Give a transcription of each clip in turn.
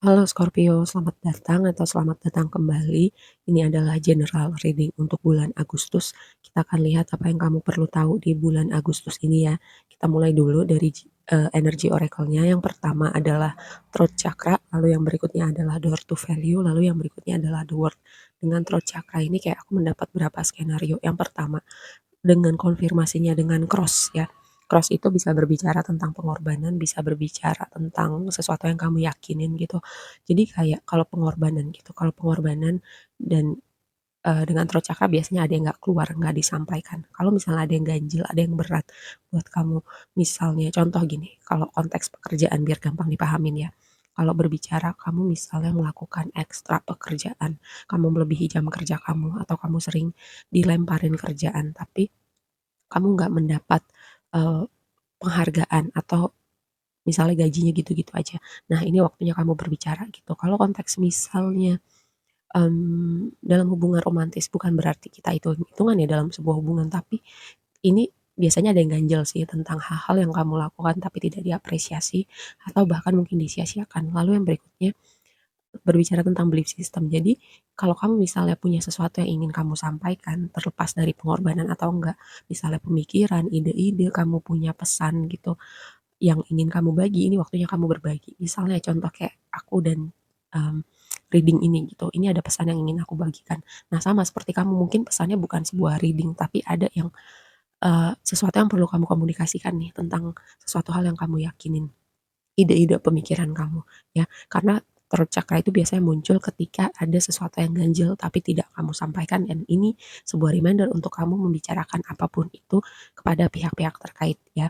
Halo Scorpio, selamat datang atau selamat datang kembali. Ini adalah general reading untuk bulan Agustus. Kita akan lihat apa yang kamu perlu tahu di bulan Agustus ini ya. Kita mulai dulu dari energi oracle-nya. Yang pertama adalah throat chakra, lalu yang berikutnya adalah door to value, lalu yang berikutnya adalah the world. Dengan throat chakra ini kayak aku mendapat beberapa skenario. Yang pertama, dengan konfirmasinya dengan cross ya. Cross itu bisa berbicara tentang pengorbanan, bisa berbicara tentang sesuatu yang kamu yakinin gitu. Jadi kayak kalau pengorbanan gitu, kalau pengorbanan dan dengan throat chakra biasanya ada yang nggak keluar, nggak disampaikan. Kalau misalnya ada yang ganjil, ada yang berat buat kamu. Misalnya contoh gini, kalau konteks pekerjaan biar gampang dipahamin ya. Kalau berbicara kamu misalnya melakukan ekstra pekerjaan, kamu melebihi jam kerja kamu, atau kamu sering dilemparin kerjaan, tapi kamu nggak mendapat, eee, penghargaan atau misalnya gajinya gitu-gitu aja. Nah, ini waktunya kamu berbicara gitu. Kalau konteks misalnya, dalam hubungan romantis bukan berarti kita hitung-hitungan ya dalam sebuah hubungan, tapi ini biasanya ada yang ganjel sih tentang hal-hal yang kamu lakukan tapi tidak diapresiasi atau bahkan mungkin disia-siakan. Lalu yang berikutnya berbicara tentang belief system. Jadi, kalau kamu misalnya punya sesuatu yang ingin kamu sampaikan, terlepas dari pengorbanan atau enggak, misalnya pemikiran, ide-ide, kamu punya pesan gitu, yang ingin kamu bagi, ini waktunya kamu berbagi. Misalnya contoh kayak aku dan um, reading ini gitu, ini ada pesan yang ingin aku bagikan. Nah, sama seperti kamu, mungkin pesannya bukan sebuah reading, tapi ada yang sesuatu yang perlu kamu komunikasikan nih tentang sesuatu hal yang kamu yakinin, ide-ide pemikiran kamu ya, karena throat chakra itu biasanya muncul ketika ada sesuatu yang ganjil tapi tidak kamu sampaikan, dan ini sebuah reminder untuk kamu membicarakan apapun itu kepada pihak-pihak terkait ya.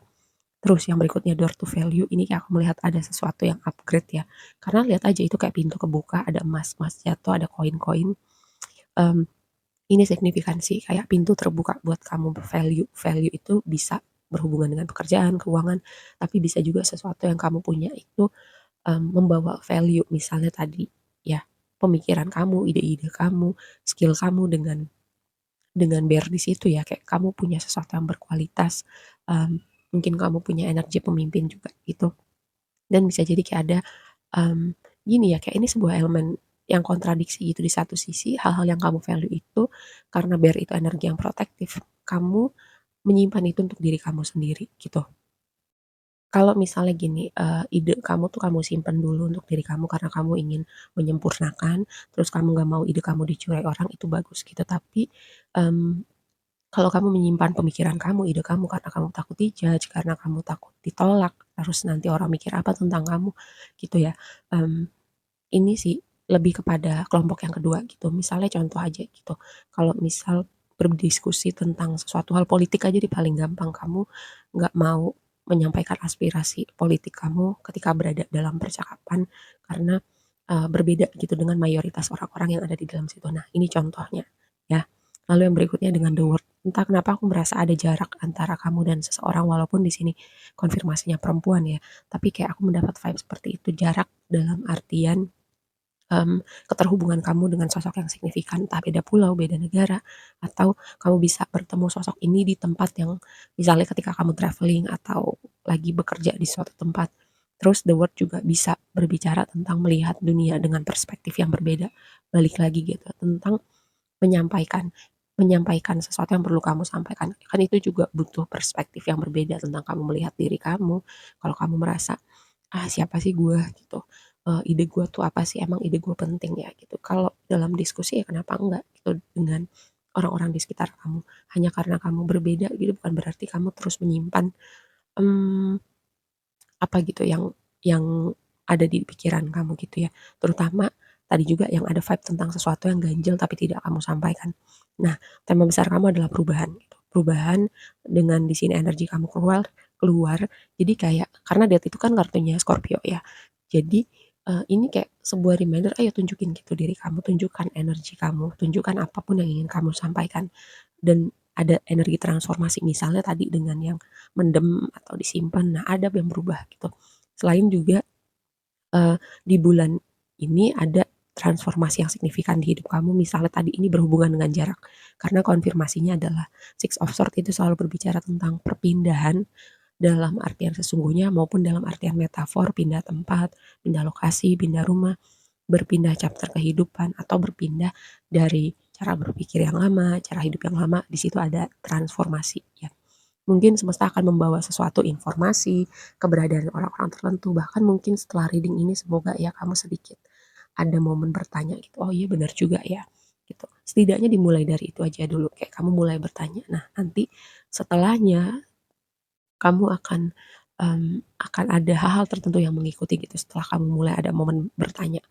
Terus yang berikutnya door to value, ini kayak aku melihat ada sesuatu yang upgrade ya, karena lihat aja itu kayak pintu kebuka, ada emas-emas jatuh, ada koin-koin, mmm, ini signifikansi kayak pintu terbuka buat kamu. Value value itu bisa berhubungan dengan pekerjaan, keuangan, tapi bisa juga sesuatu yang kamu punya itu membawa value, misalnya tadi ya, pemikiran kamu, ide-ide kamu, skill kamu dengan bare di situ ya, kayak kamu punya sesuatu yang berkualitas, mmm, mungkin kamu punya energi pemimpin juga gitu, dan bisa jadi kayak ada, mmm, gini ya, kayak ini sebuah elemen yang kontradiksi gitu. Di satu sisi hal-hal yang kamu value itu karena bare itu energi yang protektif, kamu menyimpan itu untuk diri kamu sendiri gitu. Kalau misalnya gini, ide kamu tuh kamu simpen dulu untuk diri kamu karena kamu ingin menyempurnakan, terus kamu nggak mau ide kamu dicuri orang, itu bagus gitu. Tapi, mmm, kalau kamu menyimpan pemikiran kamu, ide kamu karena kamu takut di-judge, karena kamu takut ditolak, terus nanti orang mikir apa tentang kamu gitu ya, mmm, ini sih lebih kepada kelompok yang kedua gitu. Misalnya contoh aja gitu, kalau misal berdiskusi tentang sesuatu hal politik aja deh paling gampang, kamu nggak mau menyampaikan aspirasi politik kamu ketika berada dalam percakapan karena, berbeda gitu dengan mayoritas orang-orang yang ada di dalam situ. Nah, ini contohnya ya. Lalu yang berikutnya dengan the word, entah kenapa aku merasa ada jarak antara kamu dan seseorang, walaupun di sini konfirmasinya perempuan ya, tapi kayak aku mendapat vibe seperti itu, jarak dalam artian keterhubungan kamu dengan sosok yang signifikan, entah beda pulau, beda negara, atau kamu bisa bertemu sosok ini di tempat yang misalnya ketika kamu traveling atau lagi bekerja di suatu tempat. Terus the word juga bisa berbicara tentang melihat dunia dengan perspektif yang berbeda. Balik lagi gitu, tentang menyampaikan menyampaikan sesuatu yang perlu kamu sampaikan. Kan itu juga butuh perspektif yang berbeda tentang kamu melihat diri kamu. Kalau kamu merasa, "Ah, siapa sih gue?" gitu, "Ide gue tuh apa sih? Emang ide gue penting ya?" gitu. Kalau dalam diskusi ya kenapa enggak gitu dengan orang-orang di sekitar kamu. Hanya karena kamu berbeda gitu bukan berarti kamu terus menyimpan, mmm, apa gitu yang ada di pikiran kamu gitu ya. Terutama tadi juga yang ada vibe tentang sesuatu yang ganjil tapi tidak kamu sampaikan. Nah, tema besar kamu adalah perubahan gitu. Perubahan dengan di sini energi kamu keluar keluar, jadi kayak karena Death itu kan kartunya Scorpio ya. Jadi, ini kayak sebuah reminder, ayo tunjukin gitu diri kamu, tunjukkan energi kamu, tunjukkan apapun yang ingin kamu sampaikan. Dan ada energi transformasi misalnya tadi dengan yang mendem atau disimpan, nah ada yang berubah gitu. Selain juga, di bulan ini ada transformasi yang signifikan di hidup kamu, misalnya tadi ini berhubungan dengan jarak, karena konfirmasinya adalah Six of Swords itu selalu berbicara tentang perpindahan dalam artian sesungguhnya maupun dalam artian metafor, pindah tempat, pindah lokasi, pindah rumah, berpindah chapter kehidupan, atau berpindah dari cara berpikir yang lama, cara hidup yang lama, di situ ada transformasi ya. Mungkin semesta akan membawa sesuatu informasi, keberadaan orang-orang tertentu, bahkan mungkin setelah reading ini semoga ya kamu sedikit ada momen bertanya gitu, oh iya benar juga ya, gitu. Setidaknya dimulai dari itu aja dulu, kayak kamu mulai bertanya. Nah nanti setelahnya kamu akan ada hal-hal tertentu yang mengikuti gitu setelah kamu mulai ada momen bertanya.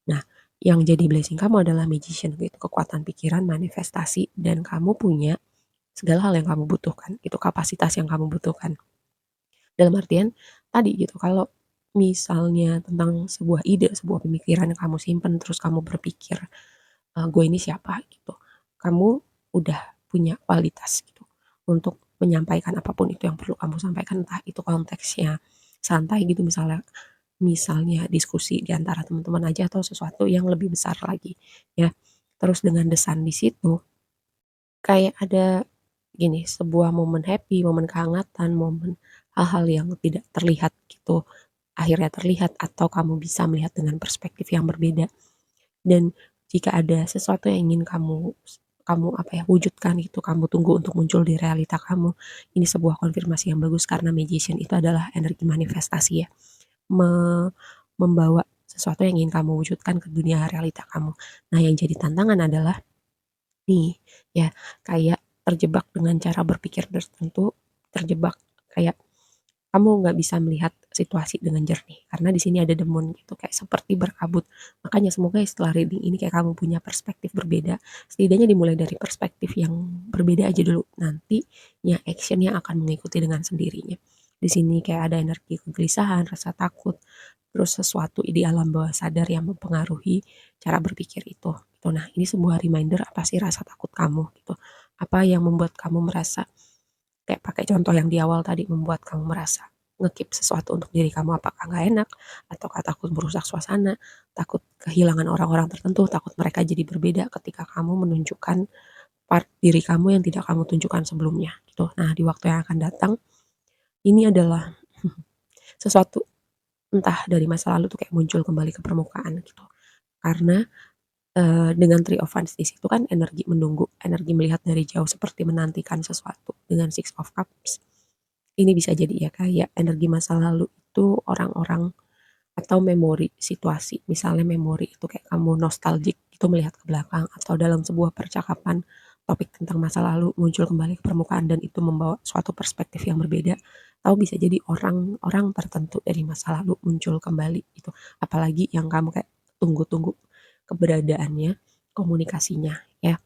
Nah, yang jadi blessing kamu adalah magician gitu, kekuatan pikiran, manifestasi, dan kamu punya segala hal yang kamu butuhkan, itu kapasitas yang kamu butuhkan. Dalam artian tadi gitu, kalau misalnya tentang sebuah ide, sebuah pemikiran yang kamu simpen, terus kamu berpikir, "Gue ini siapa?" Gitu. Kamu udah punya kualitas gitu untuk menyampaikan apapun itu yang perlu kamu sampaikan, entah itu konteksnya santai gitu misalnya misalnya diskusi di antara teman-teman aja atau sesuatu yang lebih besar lagi ya. Terus dengan desan di situ kayak ada gini, sebuah momen happy, momen kehangatan, momen hal-hal yang tidak terlihat gitu, akhirnya terlihat atau kamu bisa melihat dengan perspektif yang berbeda. Dan jika ada sesuatu yang ingin kamu kamu apa ya, wujudkan gitu, kamu tunggu untuk muncul di realita kamu, ini sebuah konfirmasi yang bagus karena magician itu adalah energi manifestasi ya, me membawa sesuatu yang ingin kamu wujudkan ke dunia realita kamu. Nah yang jadi tantangan adalah nih, ya kayak terjebak dengan cara berpikir tertentu, terjebak kayak kamu nggak bisa melihat situasi dengan jernih karena di sini ada demon gitu kayak seperti berkabut. Makanya semoga setelah reading ini kayak kamu punya perspektif berbeda. Setidaknya dimulai dari perspektif yang berbeda aja dulu. Nantinya actionnya akan mengikuti dengan sendirinya. Di sini kayak ada energi kegelisahan, rasa takut, terus sesuatu di alam bawah sadar yang mempengaruhi cara berpikir itu. Gitu. Nah, ini sebuah reminder apa sih rasa takut kamu gitu. Apa yang membuat kamu merasa kayak pakai contoh yang di awal tadi membuat kamu merasa ngekip sesuatu untuk diri kamu apakah nggak enak ataukah takut merusak suasana, takut kehilangan orang-orang tertentu, takut mereka jadi berbeda ketika kamu menunjukkan part diri kamu yang tidak kamu tunjukkan sebelumnya gitu. Nah, di waktu yang akan datang ini adalah sesuatu entah dari masa lalu tuh kayak muncul kembali ke permukaan gitu. Karena dengan Three of Wands di situ kan energi menunggu, energi melihat dari jauh seperti menantikan sesuatu. Dengan Six of Cups, ini bisa jadi ya kayak energi masa lalu itu orang-orang atau memori situasi. Misalnya memori itu kayak kamu nostalgic itu melihat ke belakang atau dalam sebuah percakapan topik tentang masa lalu muncul kembali ke permukaan dan itu membawa suatu perspektif yang berbeda. Atau bisa jadi orang-orang tertentu dari masa lalu muncul kembali itu. Apalagi yang kamu kayak tunggu-tunggu keberadaannya, komunikasinya ya.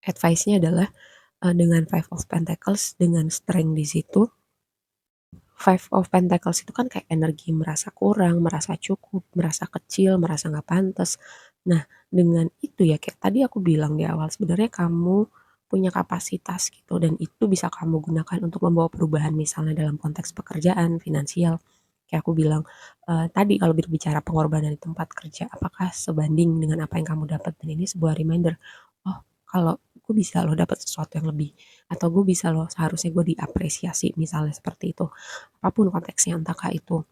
Advice-nya adalah dengan Five of Pentacles dengan strength di situ. Five of Pentacles itu kan kayak energi merasa kurang, merasa cukup, merasa kecil, merasa nggak pantas. Nah, dengan itu ya kayak tadi aku bilang di awal sebenarnya kamu punya kapasitas gitu dan itu bisa kamu gunakan untuk membawa perubahan misalnya dalam konteks pekerjaan, finansial. Kayak aku bilang tadi kalau berbicara pengorbanan di tempat kerja, apakah sebanding dengan apa yang kamu dapat? Dan ini sebuah reminder, oh kalau gue bisa loh dapat sesuatu yang lebih atau gue bisa loh seharusnya gue diapresiasi misalnya seperti itu apapun konteksnya entahkah itu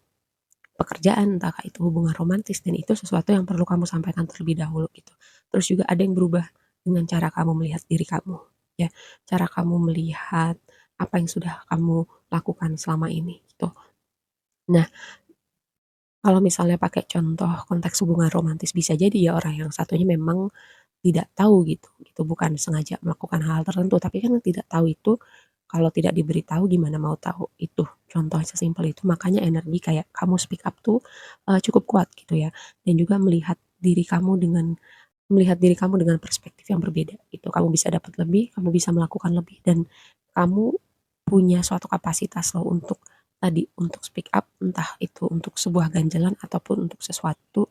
pekerjaan entahkah itu hubungan romantis dan itu sesuatu yang perlu kamu sampaikan terlebih dahulu gitu terus juga ada yang berubah dengan cara kamu melihat diri kamu ya cara kamu melihat apa yang sudah kamu lakukan selama ini gitu. Nah kalau misalnya pakai contoh konteks hubungan romantis bisa jadi ya orang yang satunya memang tidak tahu gitu, bukan sengaja melakukan hal tertentu, tapi kan tidak tahu itu, kalau tidak diberitahu gimana mau tahu, itu contoh sesimpel itu. Makanya energi kayak kamu speak up tuh, cukup kuat gitu ya, dan juga melihat diri kamu dengan perspektif yang berbeda gitu. Kamu bisa dapat lebih, kamu bisa melakukan lebih, dan kamu punya suatu kapasitas loh untuk tadi, untuk speak up, entah itu untuk sebuah ganjalan ataupun untuk sesuatu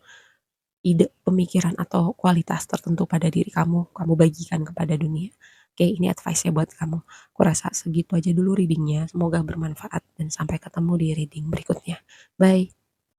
ide, pemikiran, atau kualitas tertentu pada diri kamu, kamu bagikan kepada dunia. Oke, ini advice-nya buat kamu. Kurasa segitu aja dulu readingnya. Semoga bermanfaat dan sampai ketemu di reading berikutnya. Bye.